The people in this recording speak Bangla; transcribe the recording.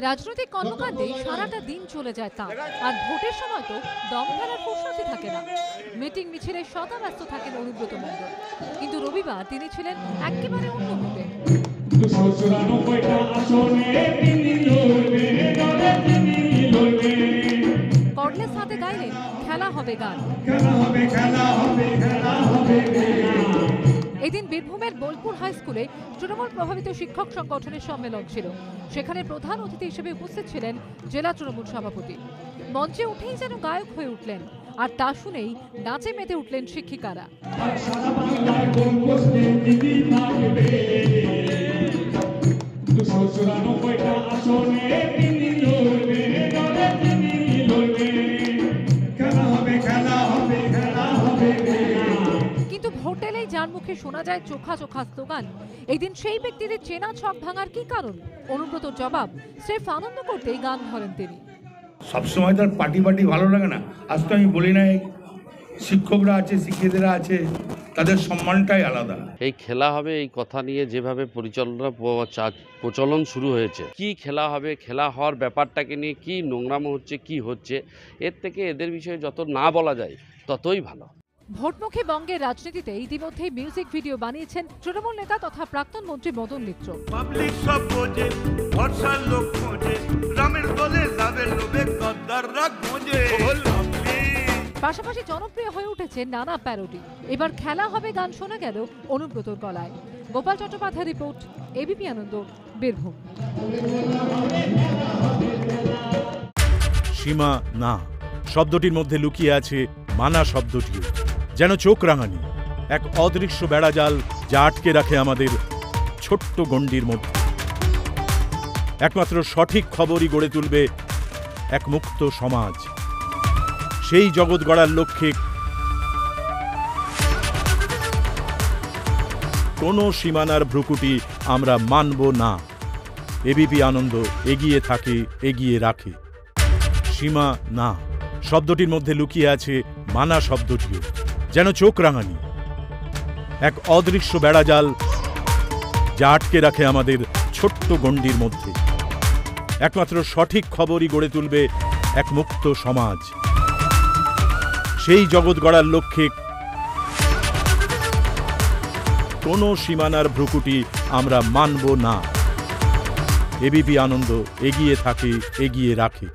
রাজনৈতিক কর্মকাণ্ডে সারাটা দিন চলে যায় তার, আর ভোটের সময় তো দম ফেলার ফুরসতই থাকে না। মিটিং মিছিলে শতাব্যস্ত থাকেন অনুব্রত মণ্ডল, কিন্তু রবিবার তিনি ছিলেন একেবারে অন্য মুডে। কর্ডলেস হাতে গাইলেন খেলা হবে গান। এদিন বীরভূমের বোলপুর হাই স্কুলে তৃণমূল প্রভাবিত শিক্ষক সংগঠনের সম্মেলন ছিল। সেখানে প্রধান অতিথি হিসেবে উপস্থিত ছিলেন জেলা তৃণমূল সভাপতি। মঞ্চে উঠেই যেন গায়ক হয়ে উঠলেন, আর তা শুনেই নাচে মেতে উঠলেন শিক্ষিকারা। কিন্তু ভোট এলেই যার মুখে শোনা যায় চোখা চোখা স্লোগান, এই দিন সেই ব্যক্তিদের চেনা ছক ভাঙার কি কারণ? অনুব্রতর জবাব, স্রেফ আনন্দ করতেই গান ধরেন তিনি। সবসময় তার পার্টি ভালো লাগে না। আজ তো আমি বলি নাই, শিক্ষকরা আছে, শিক্ষিকারা আছে, তাদের সম্মানটাই আলাদা। এই খেলা হবে এই কথা নিয়ে যেভাবে প্রচলন শুরু হয়েছে, কি খেলা হবে, খেলা হওয়ার ব্যাপারটাকে নিয়ে কি নোংরামো হচ্ছে, কি হচ্ছে, এর থেকে এদের বিষয়ে যত না বলা যায় ততই ভালো। ভোটমুখী বঙ্গের রাজনীতিতে ইতিমধ্যেই মিউজিক ভিডিও বানিয়েছেন তৃণমূল নেতা তথা প্রাক্তন মন্ত্রী মদন মিত্র। পাশাপাশি জনপ্রিয় হয়ে উঠেছে নানা প্যারোডি। এবার খেলা হবে গান শোনা গেল অনুব্রতর গলায়। গোপাল চট্টোপাধ্যায় রিপোর্ট, এবিপি আনন্দ, বীরভূম। সীমা না শব্দটির মধ্যে লুকিয়ে আছে মানা শব্দটিও, যেন চোখ রাঙানি এক অদৃশ্য বেড়াজাল যা আটকে রাখে আমাদের ছোট্ট গণ্ডির মধ্যে। একমাত্র সঠিক খবরই গড়ে তুলবে এক মুক্ত সমাজ। সেই জগৎ গড়ার লক্ষ্যে কোনো সীমানার ভ্রুকুটি আমরা মানব না। এবিপি আনন্দ এগিয়ে থাকে, এগিয়ে রাখে। সীমা না শব্দটির মধ্যে লুকিয়ে আছে মানা শব্দটিও, যেন চোখ রাঙানি এক অদৃশ্য বেড়াজাল যা আটকে রাখে আমাদের ছোট্ট গণ্ডির মধ্যে। একমাত্র সঠিক খবরই গড়ে তুলবে এক মুক্ত সমাজ। সেই জগৎ গড়ার লক্ষ্যে কোনো সীমানার ভ্রুকুটি আমরা মানব না। এবিপি আনন্দ এগিয়ে থাকে, এগিয়ে রাখে।